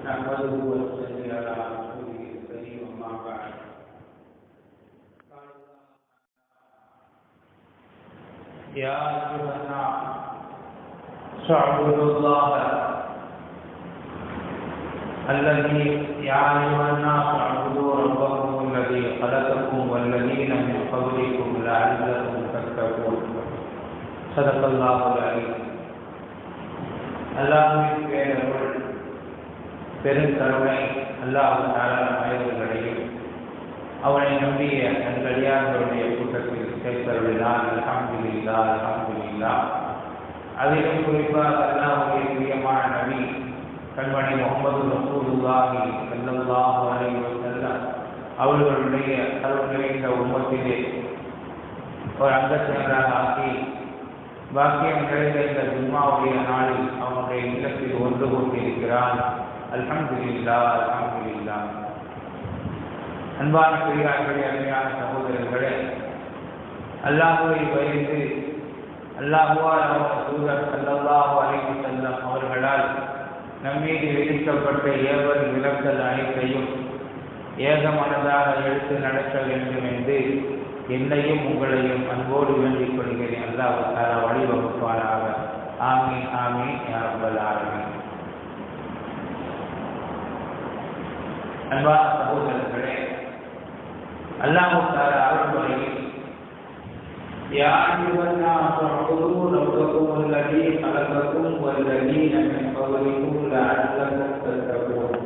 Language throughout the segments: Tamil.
نحمده ونصلي على رسوله الكريم أما بعد. يا أيها الناس اعبدوا الله الذي يا أيها الناس اعبدوا ربكم الذي خلقكم والذين من قبلكم لعلكم تتقون. صدق الله العليم. அல்லாஹ்வின் பேரருள் பெருங்கருணை அல்லாஹ் தஆலா அனைவர்களையும் அவனை நம்பிய நல்லடியார்களுடைய கூட்டத்தில் சேர்த்தருளினார். அல்ஹம்துலில்லாஹ் அல்ஹம்துலில்லாஹ். அதிலும் குறிப்பாக அல்லாஹ்வுடைய பிரியமான நபி கண்மணி முஹம்மது ரசூலுல்லாஹி ஸல்லல்லாஹு அலைஹி வஸல்லம் அவர்களுடைய அருள் நிறைந்த உம்மத்திலே ஒரு அங்கத்தினராக ஆக்கி பாக்கியம் நிறைந்த இந்த ஜும்மாவுடைய நாளில் அவனுடைய இல்லத்தில் ஒன்று கொண்டிருக்கிறான். அல்ஹம்துலில்லாஹ் அல்ஹம்துலில்லாஹ். அன்பான பெரியார்களே, அருமையான சகோதரர்களே, அல்லாஹ்வை பயந்து அல்லாஹ்வால் அவர் தூதர் ஸல்லல்லாஹு அலைஹி வஸல்லம் அவர்களால் நம்மீது விதிக்கப்பட்ட ஏவல் விலக்கல் அனைத்தையும் ஏகமனதாக எடுத்து நடக்க வேண்டும் என்று என்னையும் உங்களையும் அன்போடு வேண்டிக் கொள்கிறேன். அல்லாஹ் தஆலா வழிவகுப்பாராக. ஆமீன் ஆமீன் யா ரப்பல் ஆலமீன். அன்பான சகோதரர்களே, அல்லாஹ் தஆலா அருள்மொழியில் யா அய்யுஹன் நாஸ் உஅ்புது ரப்பக்கும் அல்லதீ கலகக்கும் வல்லதீன மின் கப்லிக்கும் லஅல்லக்கும் தத்தகூன்.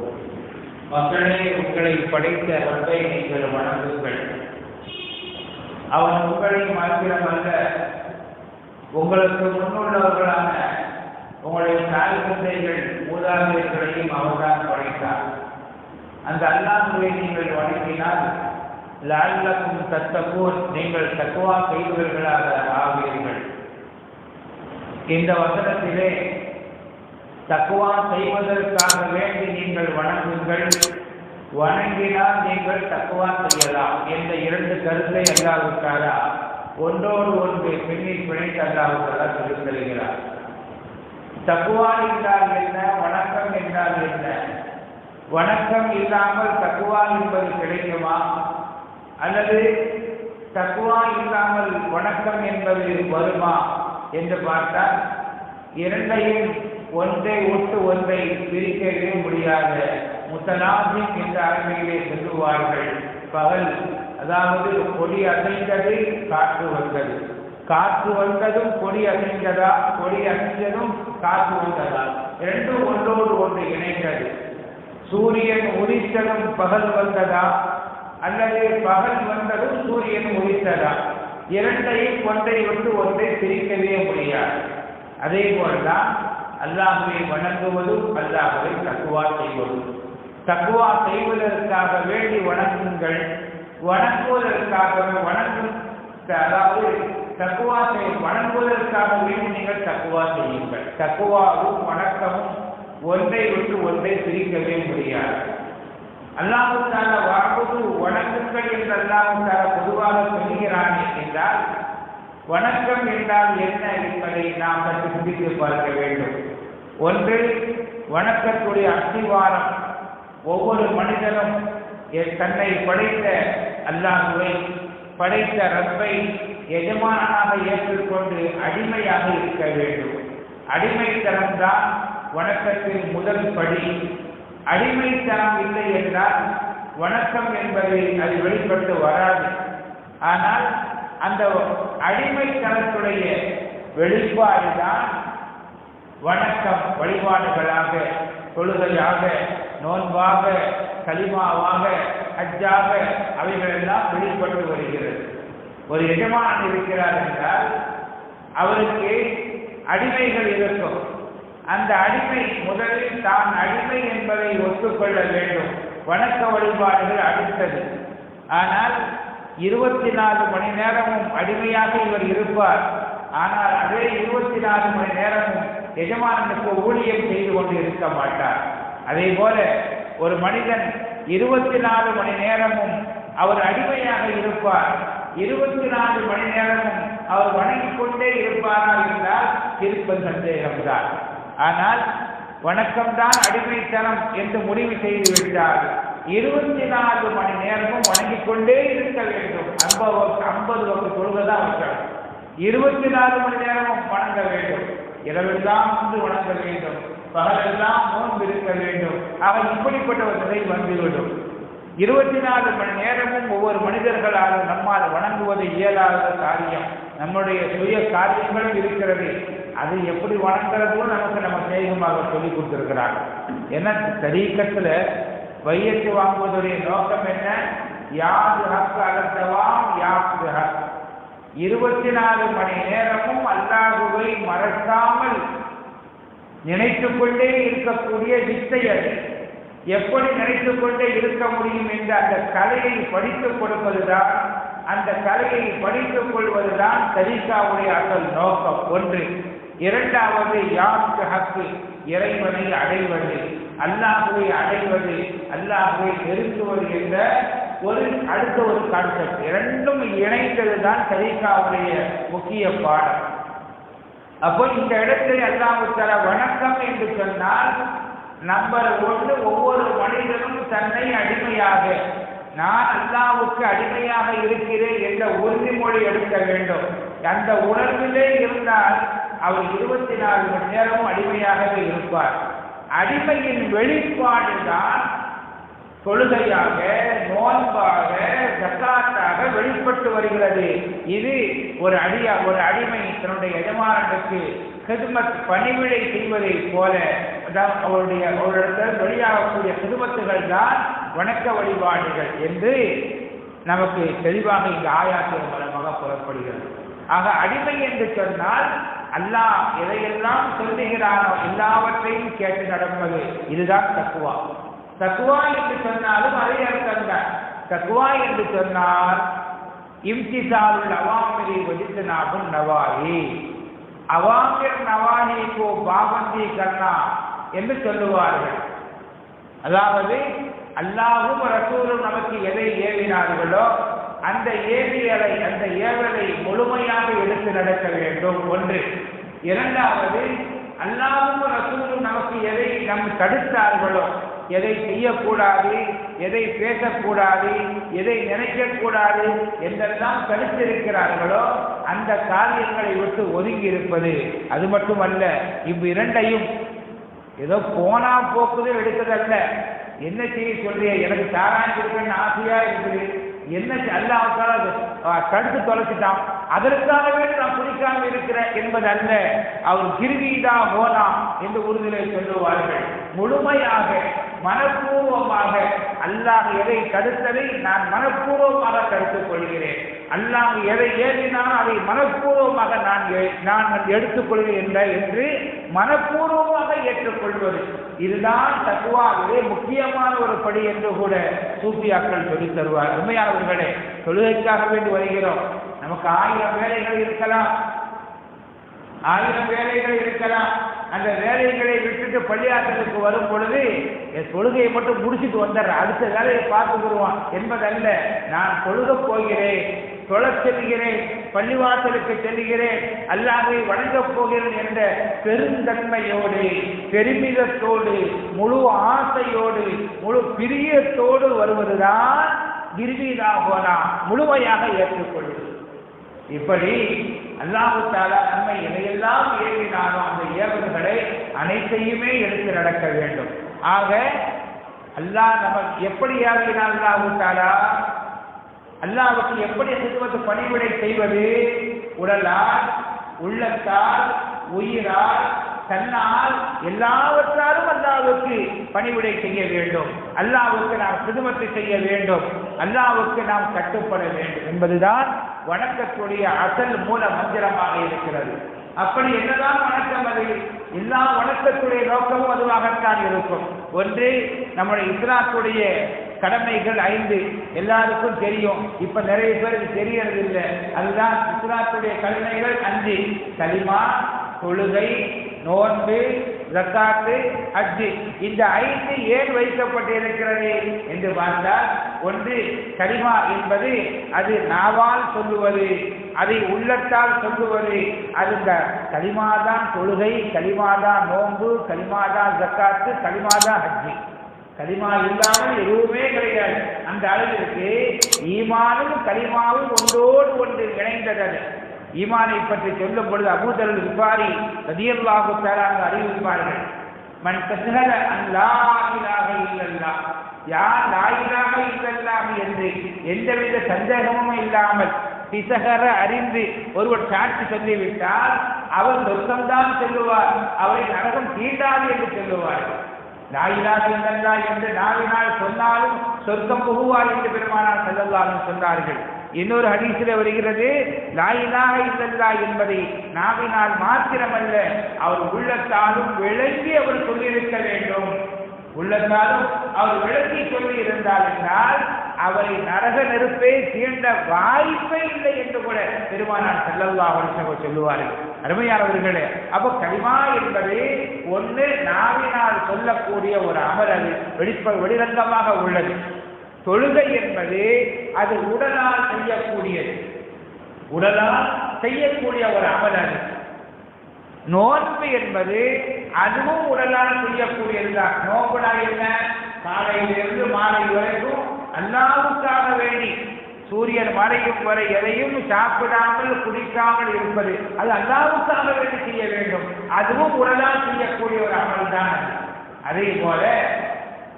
மக்களே, உங்களை படைத்த ரப்பை நீங்கள் வணங்குங்கள். அவன் உங்களை மாத்திரமல்ல, உங்களுக்கு முன்னுள்ளவர்களான உங்களுடைய தாய் தந்தைகள் மூதாதையர்களையும் அவர்தான் படைத்தார். அந்த அல்லாஹ்வை நீங்கள் வணங்கினால் லஅல்லக்கும் தத்தகூன், நீங்கள் தக்வா செய்தவர்களாக ஆவீர்கள். இந்த வசனத்திலே தக்வா செய்வதற்காக வேண்டி நீங்கள் வணங்குங்கள், வணங்கினால் நீங்கள் தக்வா செய்யலாம் என்ற இரண்டு கருத்தை அல்லாஹ் தஆலா ஒன்றோடு ஒன்று பின்னில் பிணைத்து அல்லாஹ் தஆலா சொல்லித் தருகிறார். தக்வா என்றால் என்ன, வணக்கம் என்றால் என்ன? வணக்கம் இல்லாமல் தக்வா என்பது கிடைக்குமா, அல்லது தக்வா இல்லாமல் வணக்கம் என்பது வருமா என்று பார்த்தால் இரண்டையும் ஒன்றை ஒட்டு ஒன்றை பிரிக்கவே முடியாத முத்தலாசிம் என்ற அரபிலே சொல்லுவார்கள். பகல், அதாவது கொடி அசைந்தது, காற்று வந்தது, காற்று வந்ததும் கொடி அசைந்ததா, கொடி அசைந்ததும் காற்று வந்ததா, இரண்டும் ஒன்றோடு ஒன்று இணைந்தது. சூரியன் உதித்ததும் பகல் வந்ததா, அல்லது பகல் வந்ததும் சூரியன் உதித்ததா, இரண்டையும் ஒன்றை விட்டு ஒன்றை பிரிக்கவே முடியாது. அதே போல்தான் அல்லாஹ்வை வணங்குவதும் அல்லாஹ்வை தக்வா செய்வதும். தக்வா செய்வதற்காக வேண்டி வணங்குங்கள், வணங்குவதற்காக அதாவது தக்வா வணங்குவதற்காக வேண்டி நீங்கள் தக்வா செய்யுங்கள். தக்வாவும் வணக்கமும் ஒன்றை விட்டு ஒன்றை பிரிக்கவே முடியாது. அல்லாஹ் தஆலா வஅபுது வணங்குங்கள் என்று அல்லாஹ் தஆலா பொதுவாக சொல்கிறானே என்றால் வணக்கம் என்றால் என்ன என்பதை நாம் சற்று சிந்தித்து பார்க்க வேண்டும். ஒன்று, வணக்கத்துடைய அஸ்திவாரம். ஒவ்வொரு மனிதனும் தன்னை படைத்த அல்லாஹ்வை, படைத்த ரப்பை எஜமானாக ஏற்றுக்கொண்டு அடிமையாக இருக்க வேண்டும். அடிமைத்தனம்தான் வணக்கத்தின் முதல் படி. அடிமைத்தனம் இல்லை என்றால் வணக்கம் என்பது அது வெளிப்பட்டு வராது. ஆனால் அந்த அடிமைத்தனத்துடைய வெளிப்பாடுதான் வணக்கம். வழிபாடுகளாக, தொழுகையாக, நோன்பாக, கலிமாவாக, ஹஜ்ஜாக அவைகளெல்லாம் வெளிப்பட்டு வருகிறது. ஒரு எஜமானன் இருக்கிறார் என்றால் அவருக்கு அடிமைகள் இருக்கும். அந்த அடிமை முதலில் தான் அடிமை என்பதை ஒத்துக்கொள்ள வேண்டும். வணக்க வழிபாடுகள் அடுத்தது. ஆனால் 24 மணி நேரமும் அடிமையாக இவர் இருப்பார். ஆனால் அதே 24 மணி நேரமும் எஜமானனுக்கு ஊழியம் செய்து கொண்டு இருக்க மாட்டார். அதே போல ஒரு மனிதன் 24 மணி நேரமும் அவர் அடிமையாக இருப்பார். 24 மணி நேரமும் அவர் வணங்கிக் கொண்டே இருப்பாரா என்றால் இருப்பது சந்தேகம்தான். ஆனால் வணக்கம்தான் அடிமைத்தனம் என்று முடிவு செய்து விட்டார். 24 மணி நேரமும் வணங்கிக் கொண்டே இருக்க வேண்டும். 50 வகுப்பு தொழுகைதான் வச்சாங்க. 24 மணி நேரமும் வணங்க வேண்டும். இரவெல்லாம் வந்து வணங்க வேண்டும், பகலெல்லாம் நோன்பு இருக்க வேண்டும். ஆக இப்படிப்பட்ட ஒரு நிலை வந்துவிடும். 24 மணி நேரமும் ஒவ்வொரு மனிதர்களால் நம்மால் வணங்குவது இயலாத காரியம். நம்முடைய சுய காரியங்களும் இருக்கிறது. அது எப்படி வணங்குறதும் நமக்கு நம்ம சேகமாக சொல்லிக் கொடுத்திருக்கிறாங்க. ஏன்னா தரீக்கத்தில் வையத்து வாங்குவதுடைய நோக்கம் என்ன? யாது ஹக் அலத்தவாம் யாது ஹக். 24 மணி நேரமும் அல்லாஹுவை மறக்காமல் நினைத்துக் கொண்டே இருக்கக்கூடிய வித்தை அது. எப்படி நினைத்துக் கொண்டே இருக்க முடியும் என்ற அந்த கலையை படித்துக் கொடுப்பதுதான், அந்த கலையை படித்துக் கொள்வதுதான் தரீக்காவுடைய அசல் நோக்கம். ஒன்று. இரண்டாவது யாருக்கு ஹக்கு, இறைவனை அடைவது, அல்லாஹுவை அடைவது, அல்லாஹுவை நெருங்குவது என்ற அடுத்த ஒரு கான்செப்ட். இரண்டும் இணைந்ததுதான் தரீக்காவுடைய முக்கிய பாடம். அப்போ இந்த இடத்தில் அல்லாஹ் தஆலா வணக்கம் என்று சொன்னால் நம்பர் 1, ஒவ்வொரு மனிதனும் தன்னை அடிமையாக, நான் அல்லாஹ்வுக்கு அடிமையாக இருக்கிறேன் என்ற உறுதிமொழி எடுக்க வேண்டும். அந்த உணர்விலே இருந்தால் அவர் 24 மணி நேரமும் அடிமையாகவே இருப்பார். அடிமையின் வெளிப்பாடுதான் தொழுகையாக, நோன்பாக, ஜக்காத்தாக வெளிப்பட்டு வருகிறது. இது ஒரு அடிமை தன்னுடைய எஜமானனுக்கு கிதுமத் பணிவிடை செய்வதை போல, அவரிடத்தில் வெளியாகக்கூடிய கிதுமத்துகள் தான் வணக்க வழிபாடுகள் என்று நமக்கு தெளிவாக இந்த ஆயாத்தின் மூலமாக புறப்படுகிறது. ஆக அடிமை என்று சொன்னால் அல்லாஹ் எதையெல்லாம் சொல்லுகிறானோ எல்லாவற்றையும் கேட்டு நடப்பது, இதுதான் தக்குவா. தக்குவா என்று சொன்னாலும் அதே அர்த்தம்தான். தக்குவா என்று சொன்னால் இம்திசாலுல் அவாமிரி வஜித்னாபுன் நவாஹி, அவாமிர் நவாஹி கோ பாபந்தி கர்னா என்று சொல்லுவார்கள். அதாவது அல்லாஹ்வும் ரசூலும் நமக்கு எதை ஏவினார்களோ அந்த ஏவலை முழுமையாக எடுத்து நடக்க வேண்டும். ஒன்று. இரண்டாவது, அல்லாஹ்வும் ரசூலும் நமக்கு எதை தடுத்தார்களோ, எதை செய்யக்கூடாது, எதை பேசக்கூடாது, எதை நினைக்கக்கூடாது என்றெல்லாம் தடுத்திருக்கிறார்களோ அந்த காரியங்களை விட்டு ஒதுங்கி இருப்பது. அது மட்டுமல்ல, இவ்விரண்டையும் ஏதோ போனா போக்குது எடுத்ததல்ல. என்ன செய்ய சொல்றிய, எனக்கு தாரான் இருக்குன்னு ஆசையா இருக்குது, என்ன அல்லாஹ் தடுத்து தொலைச்சிட்டான், அதற்காகவே நான் குடிக்காம இருக்கிறேன் என்பது அல்ல. அவர் கிருவீதா போனா என்று உறுதியை சொல்லுவார்கள். முழுமையாக மனப்பூர்வமாக அல்லாஹ் எதை தடுத்ததை நான் மனப்பூர்வமாக தடுத்துக் கொள்கிறேன், அல்லாஹ் எதை ஏறினாலும் அதை மனப்பூர்வமாக நான் எடுத்துக்கொள்கிறேன் என்று மனப்பூர்வமாக ஏற்றுக்கொள்வது, இதுதான் தக்குவாவிலே முக்கியமான ஒரு படி என்று கூட சூஃபியாக்கள் சொல்லித் தருவார். உண்மையானவர்களே, தொழுகைக்காக வேண்டி வருகிறோம். நமக்கு 1000 வேலைகள் இருக்கலாம், 1000 வேலைகள் இருக்கலாம். அந்த வேலைகளை விட்டுட்டு பள்ளியாசலுக்கு வரும் பொழுது தொழுகையை மட்டும் முடிச்சுட்டு வந்துடுறேன், அடுத்த வேலையை பார்த்துக்கிடுவான் என்பதல்ல. நான் தொழுக போகிறேன், தொழச் செல்கிறேன், பள்ளிவாசலுக்கு செல்கிறேன், அல்லாஹ்வை வணங்கப் போகிறேன் என்ற பெருந்தன்மையோடு, பெருமிதத்தோடு, முழு ஆசையோடு, முழு பிரியத்தோடு வருவதுதான் கிர்வீதாகோனா, முழுமையாக ஏற்றுக்கொள்வது. இப்படி அல்லாஹ் தஆலா நம்மை எதையெல்லாம் ஏவினாலும் அந்த ஏவல்களை அனைத்தையுமே எடுத்து நடக்க வேண்டும். ஆக அல்லாஹ் நமக்கு எப்படி ஏவினான், அல்லாஹ் தஆலா அல்லாஹ்வுக்கு எப்படி ஹித்மத் பணிவிடை செய்வது? உடலால், உள்ளத்தால், உயிரால், தன்னால், எல்லாவற்றாலும் அல்லாஹ்வுக்கு பணிவிடை செய்ய வேண்டும். அல்லாஹ்வுக்கு நாம் ஹித்மத் செய்ய வேண்டும், அல்லாஹ்வுக்கு நாம் கட்டுப்பட வேண்டும் என்பதுதான் வணக்கத்துடைய அசல் மூல மந்திரமாக இருக்கிறது. அப்படி என்னதான் வணக்கம்? அது எல்லா வணக்கத்துடைய நோக்கமும் அதுவாகத்தான் இருக்கும். ஒன்று, நம்முடைய இஸ்லாத்துடைய கடமைகள் 5 எல்லாருக்கும் தெரியும். இப்ப நிறைய பேருக்கு தெரியறதில்லை. அதுதான் இஸ்லாத்துடைய கடமைகள் 5: கலிமா, தொழுகை, நோன்பு, ஜக்காத்து, ஹஜ். இந்த 5 ஏன் வைக்கப்பட்டிருக்கிறது என்று பார்த்தால், ஒன்று, கலிமா என்பது அது நாவால் சொல்லுவது, அதை உள்ளத்தால் சொல்லுவது. அது இந்த கலிமாதான் தொழுகை, கலிமாதான் நோன்பு, கலிமாதான் ஜக்காத்து, கலிமாதான் ஹஜ்ஜி. கலிமா இல்லாமல் எதுவுமே கிடையாது. அந்த அளவிற்கு ஈமானும் கலிமாவும் ஒன்றோடு ஒன்று இணைந்தது. ஈமானை பற்றி சொல்லும் பொழுது அபூ தர் கிஃபாரி ரலியல்லாஹு தஆலா அறிவிப்பார்கள், மன் தஸ்ஹல அன் லா இலாஹ இல்லல்லாஹ், யார் லா இலாஹ இல்லல்லாஹ் என்று எந்தவித சந்தேகமும் இல்லாமல் பிசகர அறிந்து ஒருவர் சாட்சி சொல்லிவிட்டால் அவர் சொர்க்கம்தான் செல்லுவார், அவரை நரகம் தீண்டாது என்று சொல்லுவார்கள். லா இலாஹ இல்லல்லாஹ் என்று நாவினால் சொன்னாலும் சொர்க்கம் புகுவார் என்று பெருமானார் ஸல்லல்லாஹு அலைஹி வஸல்லம் சொன்னார்கள். இன்னொரு ஹதீஸிலே வருகிறது, லா இலாஹ இல்லல்லாஹ் என்பதை நாவினால் மாத்திரமல்ல அவர் உள்ளத்தாலும் விளங்கி அவர் சொல்லியிருக்க வேண்டும். உள்ளத்தாலும் அவர் விளங்கி சொல்லி இருந்தால் என்றால் அவரை நரக நெருப்பே தீண்ட வாய்ப்பே இல்லை என்று கூட பெருமானார் ஸல்லல்லாஹு அலைஹி வஸல்லம் சொல்லுவார்கள். அருமையானவர்களே, அப்போ கலிமா என்பது ஒன்று நாவினால் சொல்லக்கூடிய ஒரு அமல், அது வெளிரங்கமாக உள்ளது. தொழுகை என்பது அது உடலால் செய்யக்கூடியது, உடலால் செய்யக்கூடிய ஒரு அமல். அது நோன்பு என்பது அதுவும் உடலால் செய்யக்கூடியதுதான். நோன்புனா என்ன? காலையிலிருந்து மாலை வரைக்கும் அல்லாஹ்வுக்காக வேண்டி சூரியன் மறையும் வரை எதையும் சாப்பிடாமல் குடிக்காமல் இருப்பது, அது அல்லாஹ்வுக்காக வேண்டி செய்ய வேண்டும். அதுவும் உடலால் செய்யக்கூடிய ஒரு அமல் தான். அதே போல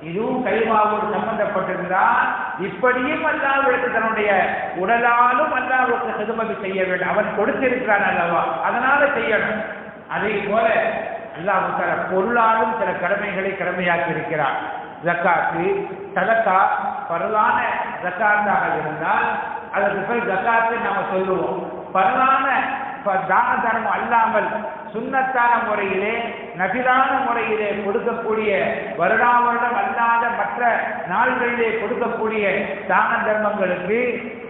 இதுவும் கலிமாவோடு சம்பந்தப்பட்டிருந்தால் இப்படியும் அல்லாஹ்வுக்கு தன்னுடைய உடலாலும் அல்லாஹ்வுக்கு ஹிதமத் செய்ய வேண்டும். அவன் கொடுத்திருக்கிறான் அல்லவா, அதனால செய்யணும். அதே போல அல்லாஹ் தஆலா பொருளாலும் சில கடமைகளை கடமையாக்கி இருக்கிறார். ஜக்காத்து, சதகா பரலான ஜக்காத்தாக இருந்தால் அதற்கு பேர் ஜக்காத்து நாம சொல்லுவோம். பரலான தான தர்மம் அல்லாமல் சுன்னத்தான முறையிலே நபிலான முறையிலே கொடுக்கக்கூடிய வருடாவருடம் அல்லாத மற்ற நாள்களிலே கொடுக்கக்கூடிய தான தர்மங்களுக்கு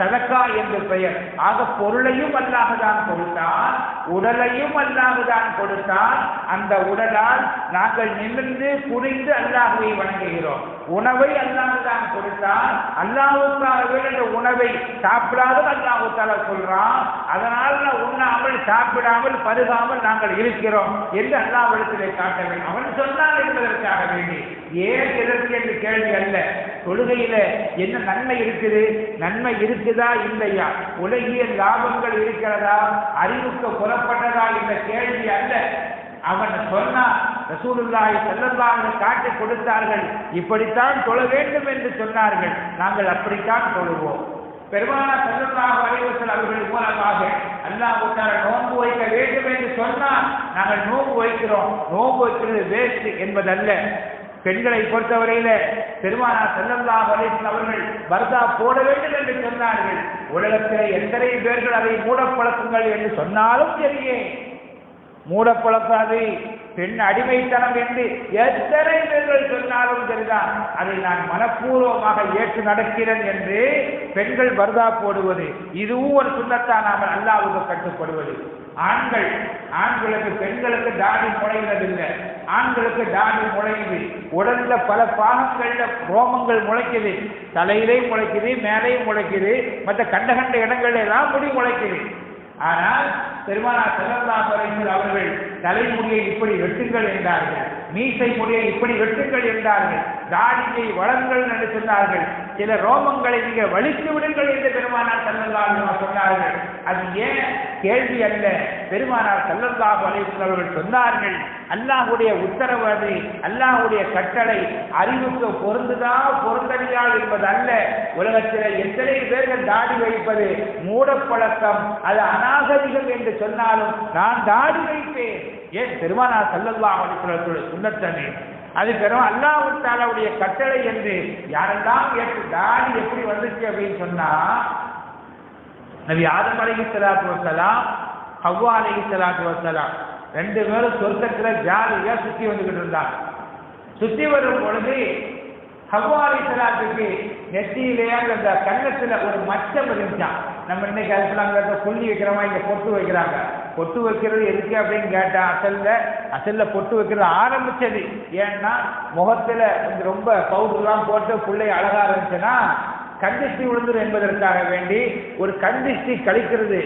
சதக்கா என்று பெயர். ஆக பொருளையும் அல்லாஹ்தான் கொடுத்தான், உடலையும் அல்லாஹ்தான் கொடுத்தான். அந்த உடலால் நாங்கள் நிமிர்ந்து குனிந்து அல்லாஹ்வை வணங்குகிறோம். உணவை அல்லாஹ்தான் கொடுத்தான், அல்லாஹ்வுக்காக வேண்டிய உணவை சாப்பிடாத அல்லாஹ் தஆலா சொல்றான். அதனால் உண்ணாமல் சாப்பிடாமல் பருகாமல் நாங்கள் இருக்கிறோம் என்று அல்லாஹ்விடத்திலே காட்ட வேண்டும். அவன் சொன்னான் என்பதற்காக வேண்டி, ஏன் எதற்கு என்று கேள்வி அல்ல. தொழுகையில என்ன நன்மை இருக்குது, நன்மை இருக்குதா இல்லையா, உலகிய லாபங்கள் இருக்கிறதா, அறிவுக்கு புறப்பட்டதா என்ற கேள்வி அல்ல. அவன் சொன்னான், ரசூலுல்லாஹி ஸல்லல்லாஹு அலைஹி வஸல்லம் காட்டி கொடுத்தார்கள், இப்படித்தான் தொழ வேண்டும் என்று சொன்னார்கள், நாங்கள் அப்படித்தான் தொழுவோம். பெருமானார் ஸல்லல்லாஹு அலைஹி வஸல்லம் அவர்கள் மூலமாக அல்லாஹ் தஆலா நோன்பு வைக்க வேண்டும் என்று சொன்னால் நாங்கள் நோன்பு வைக்கிறோம். நோன்பு வைக்கிறது வேஸ்ட் என்பதல்ல. பெண்களை பொறுத்தவரையில பெருமானார் ஸல்லல்லாஹு அலைஹி வஸல்லம் அவர்கள் பர்தா போட வேண்டும் என்று சொன்னார்கள். உலகத்திலே எத்தனை பேர்கள் அதை மூடப்பழக்குங்கள் என்று சொன்னாலும் சரியே, மூடப்பழக்காது பெண் அடிமைத்தனம் என்று எத்தனை பேர்கள் சொன்னாலும் சரிதான், அதை நான் மனப்பூர்வமாக ஏற்று நடக்கிறேன் என்று பெண்கள் பர்தா போடுவது இதுவும் ஒரு சுன்னத்தானாமல் அல்லாஹ்வுக்கு கட்டுப்படுவது. ஆண்களுக்கு பெண்களுக்கு தாடி முளைகிறதில்லை, ஆண்களுக்கு தாடி முளைக்குது. உடல்ல பல பாகங்கள்ல ரோமங்கள் முளைக்குது, தலையிலே முளைக்குது, மேலேயும் முளைக்குது, மற்ற கண்ட இடங்கள்ல எல்லாம் முடி முளைக்குது. ஆனால் பெருமானார் ஸல்லல்லாஹு அலைஹி வஸல்லம் அவர்கள் தலைமுடியை இப்படி வெட்டுங்கள் என்றார்கள், மீசை முடியை இப்படி வெட்டுங்கள் என்றார்கள், தாடியை வளங்கள் என்று சொன்னார்கள், சில ரோமங்களை நீங்க வலித்து விடுங்கள் என்று பெருமானார் ஸல்லல்லாஹு அலைஹி வஸல்லம் சொன்னார்கள். அது ஏன் கேள்வி அல்ல, பெருமானார் ஸல்லல்லாஹு அலைஹி வஸல்லம் அவர்கள் சொன்னார்கள். அல்லாஹ்வுடைய உத்தரவு, அது அல்லாஹ்வுடைய கட்டளை. அறிவுக்கு பொருந்துதா பொருந்தலையா என்பது அல்ல. உலகத்தில் எத்தனை பேர்கள் தாடி வைப்பது மூடப்பழக்கம், அது அநாகரிகம் என்று சொன்னாலும் நான் தாடி வைப்பேன். ஏன் பெருமானார் ஸல்லல்லாஹு அலைஹி வஸல்லம் சுன்னத்தனே, அது பெரும் அல்லாஹ் தஆலாவுடைய கட்டளை என்று யாரெல்லாம் ஏற்று தாடி எப்படி வந்துச்சு அப்படின்னு சொன்னா, நபி ஆதம் அலைஹிஸ்ஸலாத்து வஸ்ஸலாம், ஹவ்வா அலைஹிஸ்ஸலாத்து வஸ்ஸலாம் ரெண்டு பேரும் சொர்க்கத்தில் ஜாலியா சுத்தி வந்துகிட்டு இருந்தாங்க. சுத்தி வரும் பொழுது ஹவ்வா அலைஹிஸ்ஸலாத்துக்கு நெத்தியிலே அந்த கன்னத்துல ஒரு மச்சம் இருந்துச்சான். நம்ம இன்னைக்கு அதுக்குள்ள புள்ளி வைக்கிறோமா, இங்க பொட்டு வைக்கிறாங்க. பொட்டு வைக்கிறது எதுக்கு அப்படின்னு கேட்டா, அசல்ல பொட்டு வைக்கிறது ஆரம்பிச்சது ஏன்னா முகத்துல ரொம்ப பவுடர்லாம் போட்டு பிள்ளை அழகா இருந்துச்சுன்னா கண்டிஷ்டி விழுந்துடும் என்பதற்காக வேண்டி ஒரு கண்டிஷ்டி கழிக்கிறது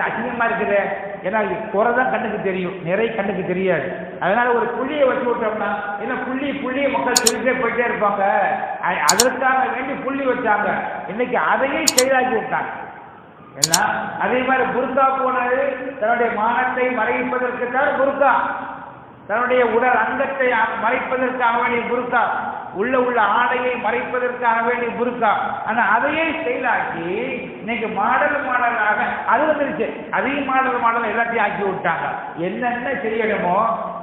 அசிங்கமா இருக்குது. ஏன்னா குறைதான் கண்ணுக்கு தெரியும், நிறை கண்ணுக்கு தெரியாது. அதனால ஒரு புள்ளியை வச்சு விட்டோம்னா என்ன புள்ளியை மக்கள் சொல்லிட்டே போயிட்டே இருப்பாங்க. அதற்காக வேண்டி புள்ளி வச்சாங்க. இன்னைக்கு அதையே செயலாக்கி விட்டாங்க. ஏன்னா அதே மாதிரி புர்கா போனது தன்னுடைய மானத்தை மறைப்பதற்கு தான் புர்கா, தன்னுடைய உடல் அங்கத்தை மறைப்பதற்காக வேண்டிய புர்கா, உள்ள ஆடையை மறைப்பதற்காக வேண்டிய புர்கா. ஆனா அதையே செயலாக்கி இன்னைக்கு மாடலாக அது வந்துருச்சு. அதையும் மாடல் எல்லாத்தையும் ஆக்கி விட்டாங்க. என்னென்ன செய்யணுமோ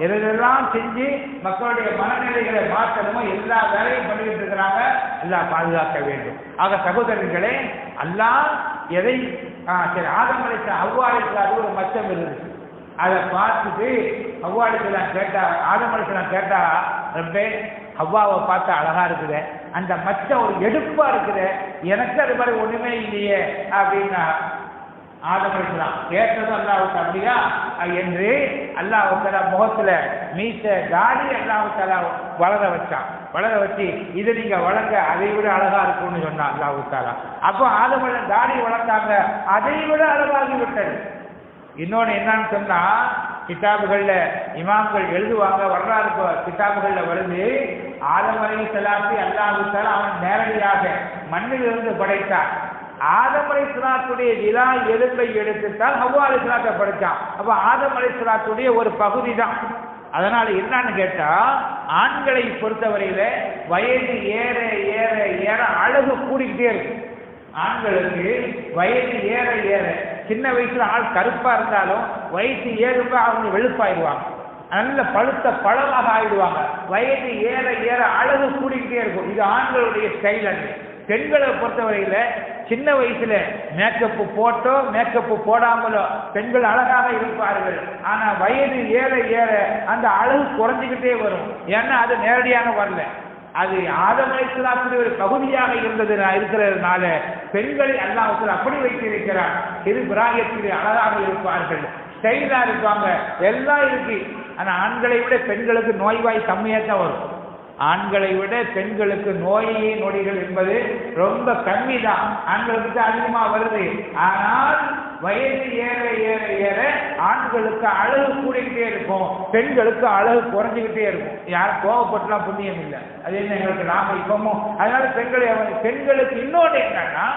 எதெல்லாம் செஞ்சு மக்களுடைய மனநிலைகளை மாற்றணுமோ எல்லா வேலையும் பண்ணிக்கிட்டு இருக்கிறாங்க. எல்லாம் பாதுகாக்க வேண்டும். ஆக சகோதரர்களே, அல்லாஹ் எதை சரி ஆதம் அலைஹிஸ்ஸலாம் ஹவ்வா அலைஹிஸ்ஸலாம் அது ஒரு மச்சம் இருந்துச்சு. அதை பார்த்துட்டு ஹவ்வா அலைஹிஸ்ஸலாம் கேட்டா, ஆதம் அலைஹிஸ்ஸலாம் கேட்டா, ரப்பே ஹவ்வாவை பார்த்து அழகா இருக்குது, அந்த மச்சம் ஒரு எடுப்பா இருக்குது, எனக்கு அது மாதிரி ஒண்ணுமே இல்லையே அப்படின்னா ஆதம் அலைஹிஸ்ஸலாம் கேட்டதும் அல்லாஹ் அப்படியா என்று அல்லாஹ் முகத்துல மீச தாடி அல்லாஹ் வளர வச்சு இதை நீங்க வளர்க்க அதை விட அழகா இருக்கும்னு சொன்னா அல்லாஹ். அப்போ ஆதம் தாடி வளர்த்தாங்க, அதை விட அழகாகி விட்டது. இன்னொன்னு என்னன்னு சொன்னா, கிதாபுகள்ல இமாம்கள் எழுதுவாங்க, வரலாறு கிதாபுகள்ல வருது, ஆதம் அலைஹிஸ்ஸலாத்தை அல்லாஹ் அவன் நேரடியாக மண்ணிலிருந்து படைத்தான். ஆதம் அலைஹிஸ்ஸலாத்துடைய விலா எலும்பை எடுத்துத்தான் ஹவ்வா அலைஹிஸ்ஸலாத்தை படைத்தான். அப்ப ஆதம் அலைஹிஸ்ஸலாத்துடைய ஒரு பகுதி தான். அதனால என்னன்னு கேட்டா, ஆண்களை பொறுத்தவரையில வயது ஏற ஏற ஏற அழகு கூடிக்கிட்டே இருக்கும். ஆண்களுக்கு வயது ஏற ஏற, சின்ன வயசுல ஆள் கருப்பா இருந்தாலும் வயசு ஏறுப்ப அவங்க வெளுப்பாயிடுவாங்க, நல்ல பழுத்த பழமாக ஆயிடுவாங்க. வயது ஏற ஏற அழகு கூடிக்கிட்டே இருக்கும். இது ஆண்களுடைய ஸ்டைல். அது பெண்களை பொறுத்தவரையில சின்ன வயசுல மேக்கப்பு போட்டோ மேக்கப்பு போடாமலோ பெண்கள் அழகாக இருப்பார்கள். ஆனா வயது ஏற ஏற அந்த அழகு குறைஞ்சிக்கிட்டே வரும். ஏன்னா அது நேரடியாக வரல, அது ஆதம் அலைஹிஸ்ஸலாத்துடைய ஒரு பகுதியாக இருக்கிறதுனால பெண்களை அல்லாஹ் அப்படி வைத்திருக்கிறார். சிறு பிராயத்திலே அழகாக இருப்பார்கள், ஸ்டைலா இருப்பாங்க, எல்லாம் இருக்கு. ஆனா ஆண்களை விட பெண்களுக்கு நோய்வாய் கம்மியாக தான் வரும். ஆண்களை விட பெண்களுக்கு நொடிகள் என்பது ரொம்ப கம்மி தான். ஆண்களுக்கு தான் அதிகமா வருது. ஆனால் வயது ஏற ஏற ஏற ஆண்களுக்கு அழகு கூடிக்கிட்டே இருக்கும், பெண்களுக்கு அழகு குறைஞ்சிக்கிட்டே இருக்கும். யாரும் கோவப்பட்டுலாம் புண்ணியம் இல்லை. அது என்ன எங்களுக்கு நாம இப்பவும். அதனால பெண்களுக்கு இன்னொன்று என்னன்னா,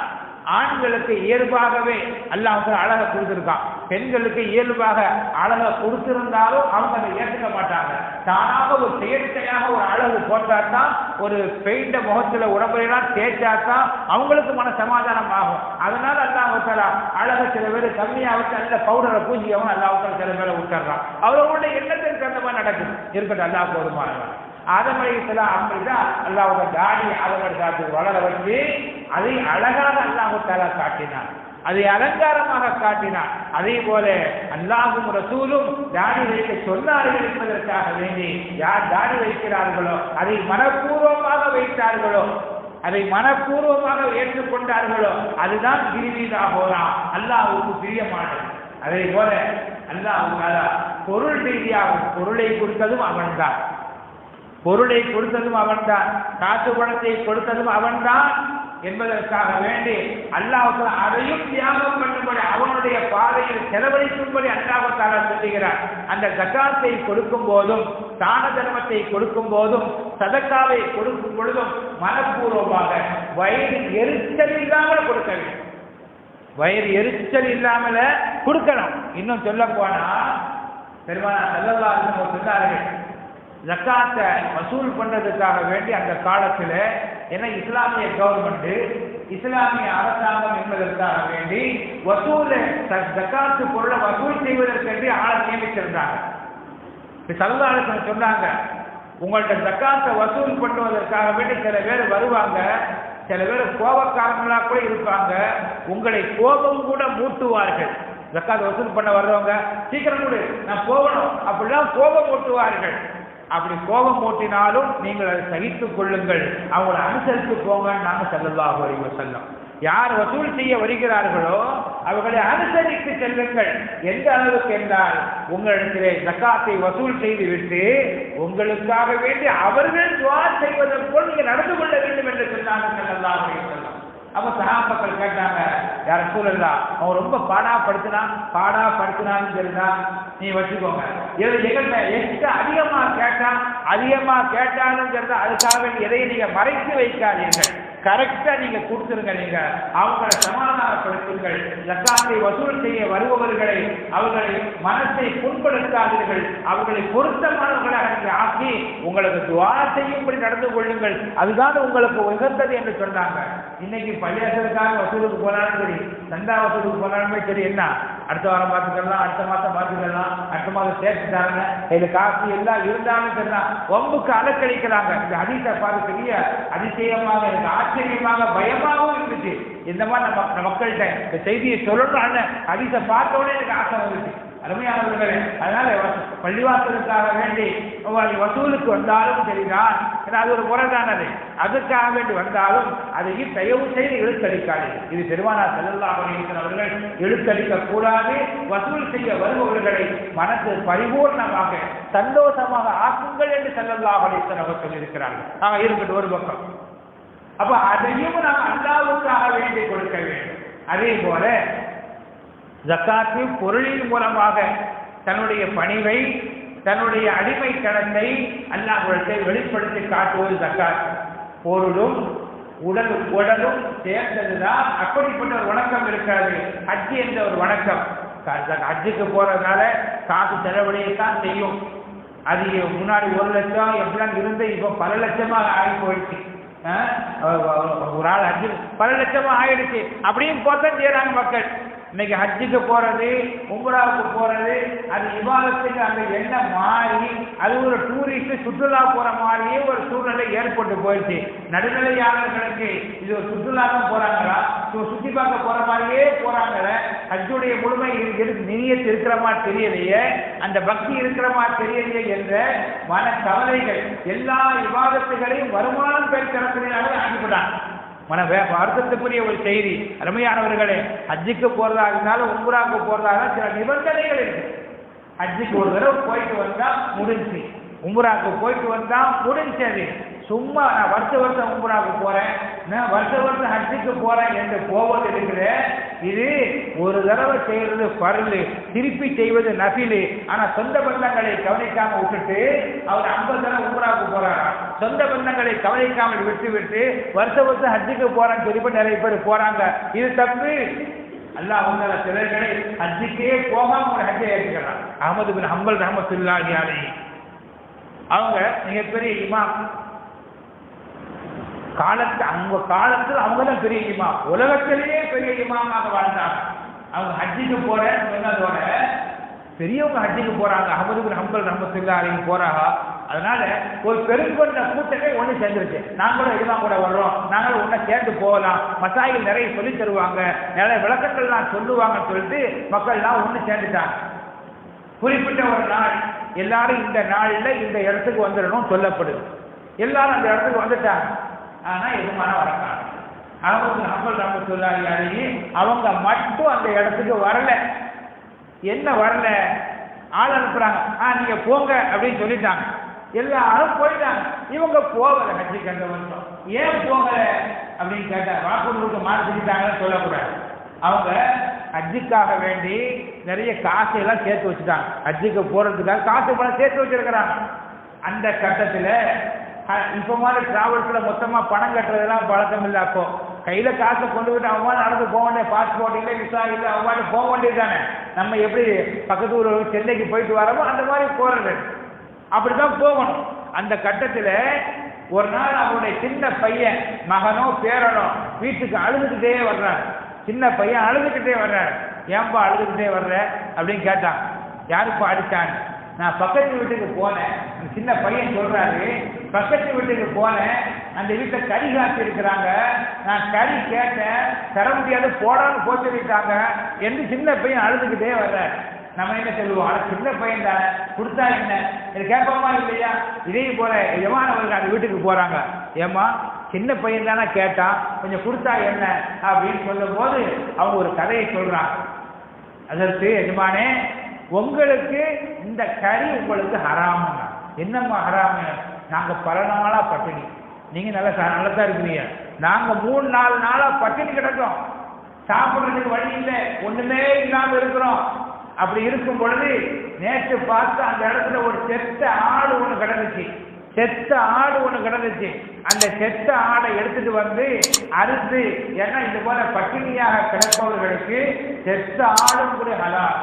ஆண்களுக்கு இயல்பாகவே அல்லாஹ் அழகை கொடுத்துருக்கான். பெண்களுக்கு இயல்பாக அழகை கொடுத்திருந்தாலும் அவங்க அதை ஏற்றுக்க மாட்டாங்க. தானாக ஒரு செயற்கையாக ஒரு அழகு போட்டாதான், ஒரு பெயிண்ட முகத்துல உடம்புலாம் தேய்ச்சாதான் அவங்களுக்கு மன சமாதானம் ஆகும். அதனால அல்லாஹ் அழகை சில பேர் கம்மியாக வச்சு அந்த பவுடரை பூஜிக்கவும் அல்லாஹ் சில பேரை விட்டுறான். அவர்களுடைய எண்ணத்திற்கு அந்த மாதிரி நடக்குது. இருக்கட்டும், அல்லாஹ் போதுமானவன். ஆதம் அலைஹிஸ்ஸலாம் அப்படிதான் அல்லாஹ் தாடி ஆதம் அலைஹிஸ்ஸலாத்துக்கு வளர வச்சு அதை அழகாக அல்லாஹ் காட்டினான், அதை அலங்காரமாக காட்டினான். அதே போல அல்லாஹும் ரசூலும் தாடி வைக்க சொன்னார்கள் என்பதற்காக வேண்டி யார் தாடி வைக்கிறார்களோ அதை மனப்பூர்வமாக வைத்தார்களோ, அதை மனப்பூர்வமாக ஏற்றுக்கொண்டார்களோ அதுதான் திருவீதாகோராம், அல்லாஹுக்கு பிரியமானது. அதே போல அல்லாஹ் பொருள் ரீதியாக பொருளை கொடுத்ததும் அவன்தான், பொருளை கொடுத்ததும் அவன்தான், காசு பணத்தை கொடுத்ததும் அவன்தான் என்பதற்காக வேண்டி அல்லாஹ் அதையும் தியாகம் பண்ணும்படி அவனுடைய பாதையில் செலவழிக்கும்படி அல்லாஹ் சொல்லுகிறார். அந்த ஜகாத்தை கொடுக்கும் போதும் தான தர்மத்தை கொடுக்கும் போதும் சதக்காவை கொடுக்கும் பொழுதும் மனப்பூர்வமாக வயிறு எரிச்சல் இல்லாமல் கொடுக்க வேண்டும். வயிறு எரிச்சல் இல்லாமல கொடுக்கணும். இன்னும் சொல்ல போனா பெருமானார் ஸல்லல்லாஹு அலைஹி வஸல்லம் சொன்னார்கள், ஜகாத்தை வசூல் பண்றதுக்காக வேண்டி அந்த காலத்துல, ஏன்னா இஸ்லாமிய கவர்மெண்ட் இஸ்லாமிய அரசாங்கம் என்பதற்காக வேண்டி ஜகாத்து பொருளை வசூல் செய்வதற்கு ஆளை நியமிச்சிருந்தாங்க. ஸல்லல்லாஹு அலைஹி வஸல்லம் சொன்னாங்க, உங்கள்ட்ட ஜகாத்தை வசூல் பண்ணுவதற்காக வேண்டி சில பேர் வருவாங்க, சில பேர் கோபக்காரங்களா கூட இருப்பாங்க, உங்களை கோபம் கூட மூட்டுவார்கள். ஜகாத் வசூல் பண்ண வர்றவங்க சீக்கிரம் கூட நான் போகணும் அப்படிலாம் கோபம் மூட்டுவார்கள். அப்படி கோபம் மூட்டினாலும் நீங்கள் அதை சகித்துக் கொள்ளுங்கள், அவங்களை அனுசரித்து போங்க. நாங்கள் ஸல்லல்லாஹு அலைஹி வஸல்லம் யார் வசூல் செய்ய வருகிறார்களோ அவர்களை அனுசரித்து செல்லுங்கள். எந்த அளவுக்கு என்றால், உங்களிடத்திலே ஜகாத்தை வசூல் செய்து விட்டு உங்களுக்காக வேண்டி அவர்கள் துஆ செய்வதற்கு போல் நீங்கள் நடந்து கொள்ள வேண்டும் என்று சொன்னாங்க ஸல்லல்லாஹு அலைஹி வஸல்லம். அப்ப சஹாபாக்கள் கேட்டாங்க, யா ரசூலல்லாஹ், அவன் ரொம்ப பாடாப்படுத்தினான்னு தெரியுதா, நீ வச்சுக்கோங்க. எங்கிட்ட அதிகமா கேட்டாலும் தெரிஞ்சா அதுக்காக எதையும் நீங்க மறைத்து வைக்காதீர்கள், கரெக்டா நீங்க கொடுத்துருங்க. நீங்க அவங்களை சமாதானப்படுத்துங்கள். ஜக்காத்தை வசூல் செய்ய வருபவர்களை அவர்களை மனத்தை புண்படுத்தாதீர்கள், அவர்களை பொருத்தமானவர்களாக நீங்க ஆக்கி உங்களுக்கு துஆ செய்யும்படி நடந்து கொள்ளுங்கள், அதுதான் உங்களுக்கு உகந்தது என்று சொன்னாங்க. இன்னைக்கு பள்ளியாசலுக்காக வசூலுக்கு போனாலும் சரி, சந்தா வசூலுக்கு போனாலுமே சரி, என்ன அடுத்த வாரம் பார்த்துக்கலாம், அடுத்த மாதம் பார்த்துக்கலாம், அடுத்த மாதம் சேர்த்துட்டாங்க, இதுல காசு எல்லாம் இருந்தாலும் சரிதான் வம்புக்கு அலக்கழிக்கிறாங்க. இந்த ஹதீஸை பார்த்து பெரிய அதிசயமாக, எனக்கு ஆச்சரியமாக, பயமாகவும் இருந்துச்சு. இந்த மாதிரி நம்ம மக்கள்கிட்ட இந்த செய்தியை சொல்லணும்னு ஹதீஸை பார்த்தோன்னே எனக்கு ஆசை வந்துச்சு. அருமையானவர்களே, அதனால பள்ளிவாசலுக்காக வேண்டி வசூலுக்கு வந்தாலும் சரிதான், ஏன்னா அது ஒரு முறை தானது, அதுக்காக வேண்டி வந்தாலும் அதையும் தயவு செய்து இழுத்தடிக்காது. இது பெருமானார் ஸல்லல்லாஹு அலைஹி வஸல்லம் அவர்கள் இழுத்தடிக்க கூடாது. வசூல் செய்ய வருபவர்களை மனது பரிபூர்ணமாக சந்தோஷமாக ஆக்குங்கள் என்று ஸல்லல்லாஹு அலைஹி வஸல்லம் அவர்கள் சொல்லியிருக்கிறார்கள். இருக்கட்டும் ஒரு பக்கம். அப்ப அதையும் நாம் அல்லாஹ்வுக்காக வேண்டி கொடுக்க வேண்டும். அதே போல ஜக்காத்து பொருளின் மூலமாக தன்னுடைய பணிவை, தன்னுடைய அடிமைத்தனத்தை அல்லாஹ்விடத்தை வெளிப்படுத்தி காட்டுவது ஜக்காத். பொருளும் உடலும் சேர்ந்ததுதான். அப்படிப்பட்ட ஒரு வணக்கம் இருக்காது ஹஜ் என்ற ஒரு வணக்கம். ஹஜ்ஜுக்கு போறதுனால காசு செலவழியத்தான் செய்யும். அது முன்னாடி 1 லட்சம் எப்படிலாம் இருந்து இப்போ பல லட்சமாக ஆகி போயிடுச்சு. ஒரு ஆள் ஹஜ்ஜு பல லட்சமா ஆயிடுச்சு. அப்படியும் பார்த்தா செய்யறாங்க மக்கள். இன்னைக்கு ஹஜ்ஜுக்கு போறது, உம்ராவுக்கு போறது, அது இபாதத்துக்கு அந்த எண்ணம் மாறி அது ஒரு டூரிஸ்ட் சுற்றுலா போற மாதிரியே ஒரு சூழ்நிலை ஏற்பட்டு போயிடுச்சு. நடுநிலையாளர்களுக்கு இது ஒரு சுற்றுலா தான் போறாங்களா, சுற்றி பார்க்க போற மாதிரியே போறாங்களே, ஹஜ்ஜுடைய முழுமை நியத்து இருக்கிற மாதிரி தெரியலையே, அந்த பக்தி இருக்கிற மாதிரி தெரியலையே என்ற மன கவலைகள் எல்லா இபாதத்துகளையும் வருமானம் பெருக்கிறதுனால ஆகிவிட்டாங்க. வருத்தத்துக்குரிய ஒரு செய்தி. அருமையானவர்களே, ஹஜ்ஜுக்கு போறதா இருந்தாலும் உம்ராவுக்கு போறதா இருந்தாலும் சில நிபந்தனைகள் இருக்கு. ஹஜ்ஜுக்கு ஒரு தடவை போயிட்டு வந்தா முடிஞ்சு, உம்ராவுக்கு போயிட்டு வந்தா முடிஞ்சது. சும்மா நான் வருஷம் உம்ராவுக்கு போறேன், நான் வருஷம் ஹஜ்ஜுக்கு போறேன் என்று போவது இருக்கிற, இது ஒரு தடவை செய்யறது ஃபர்லு, திருப்பி செய்வது நஃபிலு. ஆனா சொந்த பந்தங்களை கவனிக்காம விட்டுட்டு அவர் 50 தடவை உம்ராவுக்கு போறாரா, சொந்த பந்தங்களை கவனிக்காமல் விட்டு வருஷம் ஹஜ்ஜுக்கு போறேன்னு சொல்லி நிறைய பேர் போறாங்க. இது தப்பு. அல்லாஹ் உங்கள சிலர்களை ஹஜ்ஜுக்கே போகாம ஒரு ஹஜ்ஜை ஏற்றுக்கிறான். அஹ்மது பின் ஹம்பல் ரஹ்மத்துல்லாஹி அலைஹி அவங்க மிகப்பெரிய இமாம். அவங்க காலத்தில் அவங்க தான் பெரிய இமாம், உலகத்திலேயே பெரிய இமாமாக வாழ்ந்தாங்க. அவங்க ஹஜ்ஜுக்கு போறேன்னு சொன்னதோட பெரியவங்க ஹஜ்ஜுக்கு போறாங்க. அஹ்மது பின் ஹம்பல் ரஹ்மத்துல்லாஹி அலைஹி போறாங்க. அதனால ஒரு பெருங்கொண்ட கூட்டமே ஒன்று சேர்ந்துருச்சு. நாங்களும் இமாம் கூட வர்றோம், நாங்களும் ஒன்றை சேர்ந்து போகலாம், மசாயில் நிறைய சொல்லி தருவாங்க, நிறைய விளக்கங்கள்லாம் சொல்லுவாங்கன்னு சொல்லிட்டு மக்கள்லாம் ஒன்று சேர்ந்துட்டாங்க. குறிப்பிட்ட ஒரு நாள் எல்லாரும் இந்த நாளில் இந்த இடத்துக்கு வந்துடணும் சொல்லப்படுது. எல்லாரும் அந்த இடத்துக்கு வந்துட்டாங்க. ஆனா எதுமான வரக்காங்க. அஹ்மது ஹம்பல் ரஹ்மத்துல்லாஹி அலைஹி அவங்க மட்டும் அந்த இடத்துக்கு வரல. என்ன வரல, ஆள் அனுப்புறாங்க, நீங்க போங்க அப்படின்னு சொல்லிட்டாங்க. எல்லாரும் போயிட்டாங்க. இவங்க போகல ஹஜ்ஜுக்கு அந்த வருஷம். ஏன் போகல அப்படின்னு கேட்டா, வாக்குறுதிக்கு மாற்றிட்டாங்கன்னு சொல்லக்கூடாது. அவங்க ஹஜ்ஜுக்காக வேண்டி நிறைய காசு எல்லாம் சேர்த்து வச்சுட்டாங்க. ஹஜ்ஜுக்கு போறதுக்காக காசு பணம் சேர்த்து வச்சிருக்கிறாங்க. அந்த கட்டத்தில் இப்போ மாதிரி டிராவல்ஸ்ல மொத்தமா பணம் கட்டுறதெல்லாம் பழக்கம் இல்லை. அப்போ கையில காசை கொண்டு விட்டு அவன் நடந்து போக வேண்டிய, பாஸ்போர்ட் இல்லை, விசா இல்லை, அவன் போக வேண்டியது தானே. நம்ம எப்படி பக்கத்து ஊர் சென்னைக்கு போயிட்டு வரோமோ அந்த மாதிரி போறது, அப்படிதான் போகணும். அந்த கட்டத்தில் ஒரு நாள் அவருடைய சின்ன பையன், மகனோ பேரனோ வீட்டுக்கு அழுதுகிட்டே வர்றாங்க. சின்ன பையன் அழுதுகிட்டே வர்றாரு. ஏன்பா அழுதுகிட்டே வர்ற அப்படின்னு கேட்டான். யாருப்பா அடிச்சான்னு. நான் பக்கத்து வீட்டுக்கு போனேன். சின்ன பையன் சொல்றாரு, பக்கத்து வீட்டுக்கு போனேன், அந்த வீட்டில் கறி காய்ச்சி இருக்கிறாங்க, நான் கறி கேட்டேன், தர முடியாது போடான்னு போச்சுட்டாங்க என்று சின்ன பையன் அழுதுகிட்டே வர்ற. நம்ம என்ன சொல்லுவோம், ஆனால் சின்ன பையன் தானே, கொடுத்தா என்ன, இது கேட்போமா இல்லையா? இதே போல எஜமானவர்கள் அந்த வீட்டுக்கு போறாங்க. ஏமா சின்ன பையன் தானே கேட்டான், கொஞ்சம் கொடுத்தா என்ன அப்படின்னு சொல்லும் போது அவங்க ஒரு கதையை சொல்றாங்க. அதற்கு எஜமானே, உங்களுக்கு இந்த கறி உங்களுக்கு ஹராமுங்க. என்னம்மா ஹராமு? நாங்க பல நாளா பட்டினி, நீங்க நல்லா தான் இருக்கிறீங்க, நாங்க 3-4 நாளா பட்டினி கிடக்கோம், சாப்பிடுறதுக்கு வழி இல்லை, ஒண்ணுமே இல்லாம இருக்கிறோம். அப்படி இருக்கும் பொழுது நேற்று பார்த்து அந்த இடத்துல ஒரு செத்த ஆடு ஒண்ணு கிடந்துச்சு, அந்த செத்த ஆடை எடுத்துட்டு வந்து அறுத்து, ஏன்னா இந்த போல பட்டினியாக கிடப்பவர்களுக்கு செத்த ஆடும் கூட ஹலால்,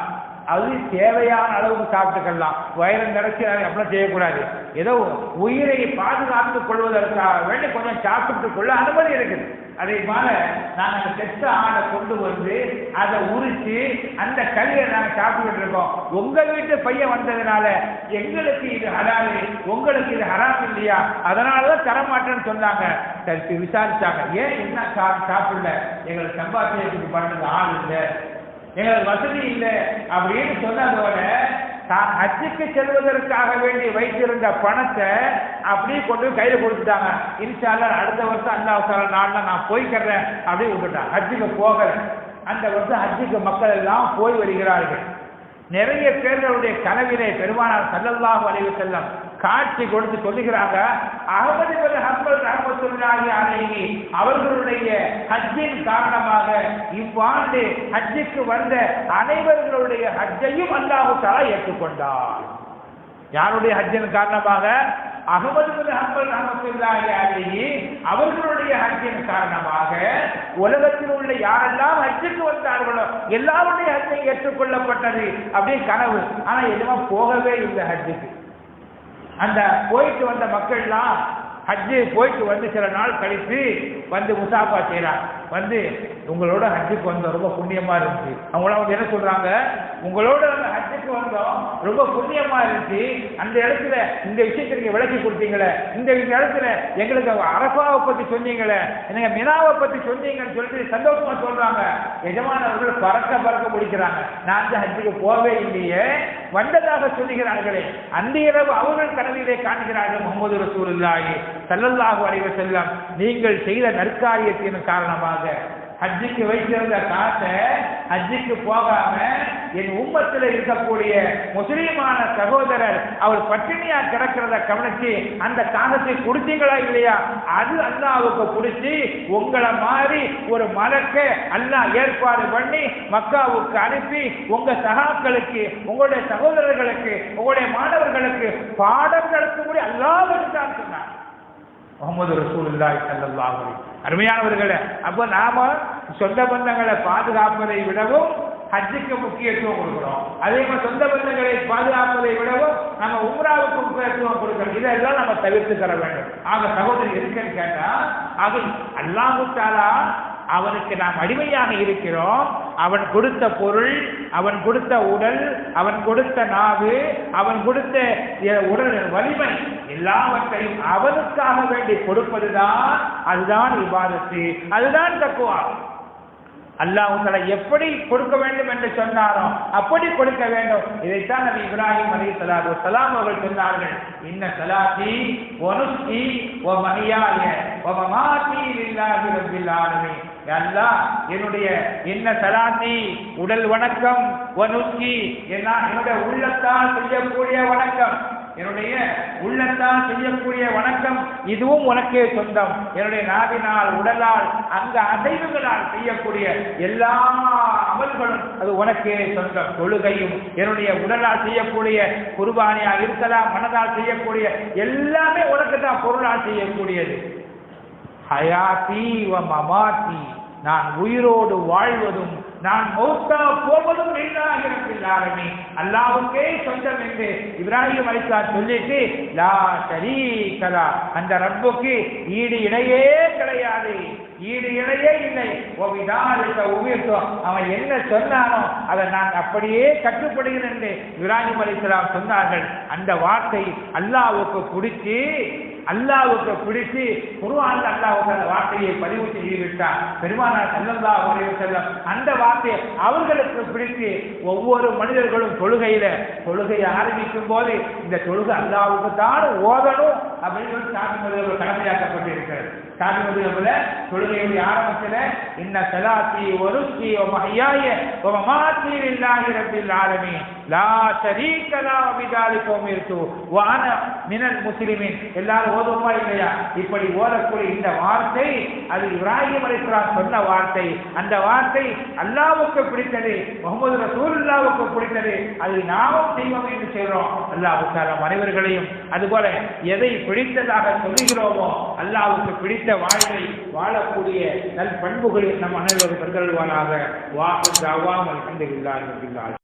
அது தேவையான அளவுக்கு சாப்பிட்டுக்கலாம், வயிறு நிறைச்சி அப்படிலாம் செய்யக்கூடாது. ஏதோ உயிரை பாதுகாத்துக் கொள்வதற்காக வேண்டி கொஞ்சம் சாப்பிட்டுக் கொள்ள அனுமதி இருக்குது. அதே போல நாங்கள் அந்த செத்த ஆடை கொண்டு வந்து அதை உரிச்சு அந்த கல்வியை நாங்கள் சாப்பிட்டு இருக்கோம். உங்க வீட்டு பையன் வந்ததுனால எங்களுக்கு இது ஹலாலு, உங்களுக்கு இது ஹராம் இல்லையா, அதனாலதான் தரமாட்டேன்னு சொன்னாங்க. சரி விசாரிச்சாங்க, ஏன் என்ன சாப்பிடல, எங்களுக்கு சம்பாத்தியத்துக்கு பண்ணது ஆள் இல்லை, எங்களுக்கு வசதி இல்லை அப்படின்னு சொன்னதோட தான் ஹஜ்ஜுக்கு செல்வதற்காக வேண்டி வைத்திருந்த பணத்தை அப்படியே கொண்டு கையில கொடுத்துட்டாங்க. இன்ஷா அல்லாஹ் அடுத்த வருஷம் அல்லாஹ் நாள்ல நான் போய்க்கிறேன் அப்படி விட்டுட்டாங்க. ஹஜ்ஜுக்கு போகல. அந்த வருஷம் ஹஜ்ஜுக்கு மக்கள் எல்லாம் போய் வருகிறார்கள். நிறைய பேர்களுடைய கனவிலே பெருமானார் ஸல்லல்லாஹு அலைஹி வஸல்லம் காட்சி கொடுத்து சொல்லுகிறாங்க, அஹ்மது பின் ஹம்பல் ரஹ்மத்துல்லாஹி அலைஹி அவர்களுடைய ஹஜ்ஜின் காரணமாக இவ்வாண்டு ஹஜ்ஜுக்கு வந்த அனைவர்களுடைய ஹஜ்ஜையும் அல்லாஹ் தஆலா ஏற்றுக்கொண்டார். யாருடைய ஹஜ்ஜின் காரணமாக? அஹ்மது பின் ஹம்பல் ரஹ்மத்துல்லாஹி அலைஹி அவர்களுடைய ஹஜ்ஜின் காரணமாக உலகத்தில் உள்ள யாரெல்லாம் ஹஜ்ஜுக்கு வந்தார்களோ எல்லாருடைய ஹஜ்ஜை ஏற்றுக்கொள்ளப்பட்டது அப்படி கனவு. ஆனா எதுவுமே போகவே இல்லை ஹஜ்ஜுக்கு. அந்த போயிட்டு வந்த மக்கள்லாம் ஹஜ்ஜு போயிட்டு வந்து சில நாள் கழித்து வந்து முசாஃபா செய்யறாங்க. வந்து உங்களோட ஹஜ்ஜுக்கு வந்தோம், ரொம்ப புண்ணியமா இருந்துச்சு. அவங்களாம் வந்து என்ன சொல்றாங்க, உங்களோட அந்த ஹஜ்ஜுக்கு வந்தோம், ரொம்ப புண்ணியமா இருந்துச்சு. அந்த இடத்துல இந்த விஷயத்தை நீங்க விளக்கி கொடுத்தீங்களே, இந்த இடத்துல எங்களுக்கு அரஃபாவை பத்தி சொன்னீங்களே, எனக்கு மினாவை பத்தி சொன்னீங்கன்னு சொல்லிட்டு சந்தோஷமா சொல்றாங்க. எஜமானவர்கள் பறக்க முடிக்கிறாங்க. நான் அந்த ஹஜ்ஜுக்கு போகவே இல்லையே, வந்ததாக சொல்லுகிறார்களே. அந்த இரவு அவர்கள் கனவிலே காண்கிறார்கள், முஹம்மது ரசூலுல்லாஹி ஸல்லல்லாஹு அலைஹி வஸல்லம் நீங்கள் செய்த நற்காரியத்தின் காரணமாக ஹஜ்ஜுக்கு வைத்திருந்த காசை ஹஜ்ஜுக்கு போகாம என் உம்மத்தில் இருக்கக்கூடிய முஸ்லீமான சகோதரர் அவர் பட்டினியா கிடக்கிறத கவனிச்சு அந்த காசத்தை கொடுத்தீங்களா இல்லையா, அது அல்லாஹ்வுக்கு பிடிச்சி உங்களை மாதிரி ஒரு மலக்க அல்லாஹ் ஏற்பாடு பண்ணி மக்காவுக்கு அனுப்பி உங்க சகாக்களுக்கு, உங்களுடைய சகோதரர்களுக்கு, உங்களுடைய மாணவர்களுக்கு பாடம் நடத்தக்கூடிய அல்லாஹ்வுக்கு தான் சொன்னார் முஹம்மது ரசூலுல்லாஹி ஸல்லல்லாஹு அலைஹி வஸல்லம். அருமையானவர்களே, அப்ப நாம சொந்த பந்தங்களை பாதுகாப்பதை விடவும் ஹஜ்ஜுக்கு முக்கியத்துவம் கொடுக்கிறோம். அதே மாதிரி சொந்த பந்தங்களை பாதுகாப்பதை விடவும் நம்ம உம்ராவுக்கு முக்கியத்துவம் கொடுக்கிறோம். இதெல்லாம் நம்ம தவிர்த்து தர வேண்டும். ஆக சகோதரி இருக்குன்னு கேட்டா, ஆக அல்லாஹ் தஆலா அவனுக்கு நாம் அடிமையாக இருக்கிறோம். அவன் கொடுத்த பொருள், அவன் கொடுத்த உடல், அவன் கொடுத்த நாவு, அவன் கொடுத்த உடல் வலிமை எல்லாவற்றையும் அவனுக்காக வேண்டி கொடுப்பதுதான், அதுதான் இபாதத்து, அதுதான் தக்வா. அல்லாஹ் உங்களை எப்படி கொடுக்க வேண்டும் என்று சொன்னாரோ அப்படி கொடுக்க வேண்டும். இதைத்தான் நபி இப்ராஹிம் அலைஹிஸ்ஸலாத்து வஸ்ஸலாம் அவர்கள் சொன்னார்கள், இன்ன ஸலாத்தி வ நுஸ்கி வ மஹ்யாய வ மமாத்தி லில்லாஹி ரப்பில் ஆலமீன். அல்லாஹ் என்னுடைய இன்ன ஸலாத்தி உடல் வணக்கம், வ நுஸ்கி என்னுடைய உள்ளத்தால் செய்யக்கூடிய வணக்கம், என்னுடைய உள்ளத்தால் செய்யக்கூடிய வணக்கம் இதுவும் உனக்கே சொந்தம். என்னுடைய நாவினால், உடலால், அங்க அசைவுகளால் செய்யக்கூடிய எல்லா அமல்களும் அது உனக்கே சொந்தம். தொழுகையும் என்னுடைய உடலால் செய்யக்கூடிய குர்பானியாக இருக்கலாம், மனதால் செய்யக்கூடிய எல்லாமே உனக்கு தான் பொருளால் செய்யக்கூடியது. ஹயாத்தி வ மமாத்தி, நான் உயிரோடு வாழ்வதும் நான் மௌத்தா போவதும் லில்லாஹி ரப்பில் ஆலமீன், அல்லாஹ்வுக்கே சொந்தம் என்று இப்ராஹிம் அலைஹிஸ்ஸலாம் சொல்லிட்டு லா ஷரீக லா, அந்த ரப்புக்கு ஈடு இணையே கிடையாது, ஈடு இணையே இல்லை. அவன் என்ன சொன்னானோ அதை நான் அப்படியே கட்டுப்படுகிறேன் என்று இப்ராஹிம் அலைஹிஸ்ஸலாம் சொன்னார்கள். அந்த வார்த்தை அல்லாஹ்வுக்கு பிடிச்சு குர்ஆன்ல அல்லாஹ் அந்த வார்த்தையை பதிவு செய்துவிட்டார். பெருமானார் ஸல்லல்லாஹு அலைஹி வஸல்லம் அந்த வார்த்தையை அவர்களுக்கு பிடித்து ஒவ்வொரு மனிதர்களும் தொழுகையை ஆரம்பிக்கும் போது இந்த தொழுகை அல்லாஹ்வுக்கு தான் ஓதணும் அப்படின்னு சாமி மதுரர்கள் கடமையாக்கப்பட்டிருக்கிறது. சாமி மதுரவுல தொழுகையுடைய ஆரம்பத்தில் இன்ன ஸலாத்தி வ நுஸ்கி வ மஹ்யாய வ மமாத்தி லில்லாஹி ரப்பில் ஆலமீன் லா ஷரீக லஹு வ பிதாலிக உமிர்து வ அன மினல் முஸ்லிமின், எல்லாரும் ஓதுமா இல்லையா? இப்படி ஓதக்கூடிய இந்த வார்த்தை அது இப்ராஹிம் அலைஹிஸ்ஸலாம் சொன்ன வார்த்தை. அந்த வார்த்தை அல்லாஹ்வுக்கு பிடித்தது, முஹம்மது ரசூலுல்லாஹ்வுக்கு பிடித்தது. அதை நாமும் செய்வோம் என்று செய்கிறோம். அல்லாஹ் தஆலா அனைவர்களையும் அதுபோல எதை பிடித்ததாக சொல்லுகிறோமோ அல்லாஹ்வுக்கு பிடித்த வாழ்வை வாழக்கூடிய நல் பண்புகளில் நம் அனைவரும் தந்தருள்வானாக. வாஹு தஅவாம் அல்ஹம்துலில்லாஹி ரப்பில் ஆலமீன்.